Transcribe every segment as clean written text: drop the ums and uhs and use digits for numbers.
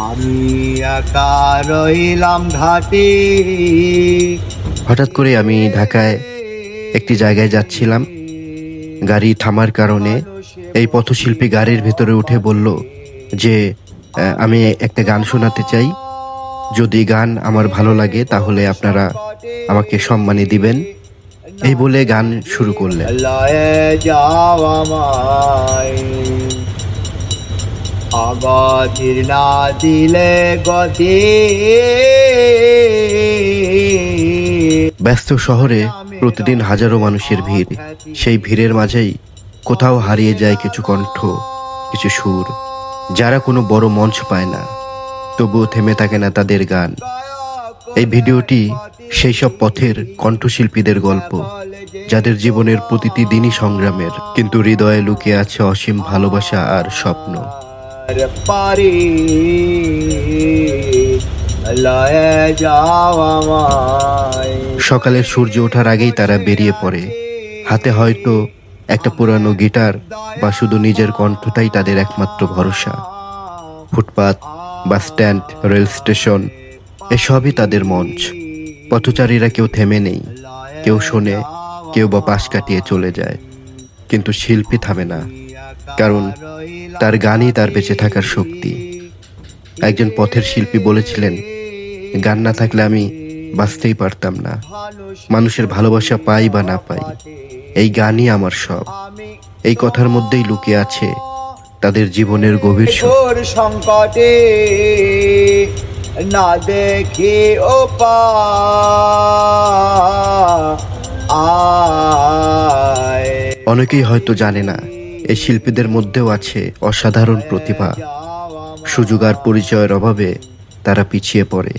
আমি একা রইলাম ঘাটে। হঠাৎ করে আমি ঢাকায় একটি জায়গায় যাচ্ছিলাম। গাড়ি থামার কারণে এই পথশিল্পী গাড়ির ভেতরে উঠে বলল যে আমি একটা গান শোনাতে চাই। যদি গান আমার ভালো লাগে তাহলে আপনারা আমাকে সম্মানী দিবেন। এই বলে গান শুরু করলেন। লয়ে যাও আমায়, অগতির না দিলে গতি। ব্যস্ত শহরে প্রতিদিন হাজারো মানুষের ভিড়। সেই ভিড়ের মাঝেই কোথাও হারিয়ে যায় কিছু কণ্ঠ, কিছু সুর, যারা কোনো বড় মঞ্চ পায় না, তবুও থেমে থাকে না তাদের গান। এই ভিডিওটি সেই সব পথের কণ্ঠশিল্পীদের গল্প, যাদের জীবনের প্রতিটি দিনই সংগ্রামের, কিন্তু হৃদয়ে লুকিয়ে আছে অসীম ভালোবাসা আর স্বপ্ন। পারি লয়ে যাও আমায়। সকালের সূর্য ওঠার আগেই তারা বেরিয়ে পড়ে। হাতে হয়তো একটা পুরানো গিটার বা শুধু নিজের কণ্ঠটাই তাদের একমাত্র ভরসা। ফুটপাত, বাস স্ট্যান্ড, রেল স্টেশন, এসবই তাদের মঞ্চ। পথচারীরা কেউ থেমে নেই, কেউ শোনে, কেউ বা পাশ কাটিয়ে চলে যায়, কিন্তু শিল্পী থামে না, কারণ তার গানই তার বেঁচে থাকার শক্তি। একজন পথের শিল্পী বলেছিলেন, গান না থাকলে আমি বাঁচতেই পারতাম না। মানুষের ভালোবাসা পাই বা না পাই, এই গানই আমার সব। এই কথার মধ্যেই লুকিয়ে আছে তাদের জীবনের গভীর ঘোর সংকটে না দেখি আয়। অনেকেই হয়তো জানে না, এই শিল্পীদের মধ্যেও আছে অসাধারণ প্রতিভা। সুযোগ আর পরিচয়ের অভাবে তারা পিছিয়ে পড়ে,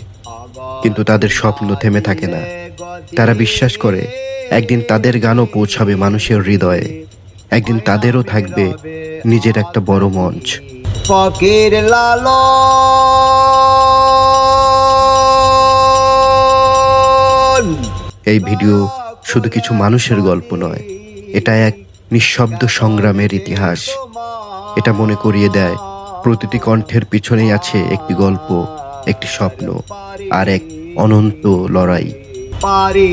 কিন্তু তাদের স্বপ্ন থেমে থাকে না। তারা বিশ্বাস করে একদিন তাদের গানও পৌঁছাবে মানুষের হৃদয়ে, একদিন তাদেরও থাকবে নিজের একটা বড় মঞ্চ। ফকির লালন। এই ভিডিও শুধু কিছু মানুষের গল্প নয়, এটা এক নিঃশব্দ সংগ্রামের ইতিহাস। এটা মনে করিয়ে দেয় প্রতিটি কণ্ঠের পিছনেই আছে একটি গল্প, একটি স্বপ্ন আর এক অনন্ত লড়াই। পারি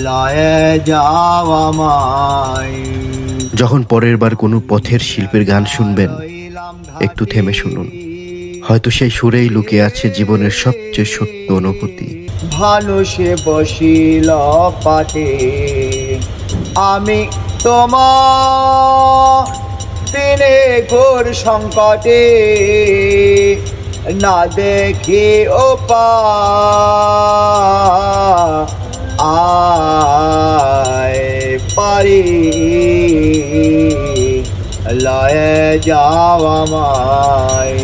লয়ে যাও আমায়। যখন পরের বার কোনো পথের শিল্পীর গান শুনবেন, একটু থেমে শুনুন। হয়তো সেই সুরেই লুকিয়ে আছে জীবনের সবচেয়ে সত্য অনুভূতি। ভালো সে বসিল পাটে, আমি তোমার দিনে ঘোর সংকটে না দেখি আয়। পারি লয়ে যাও আমায়।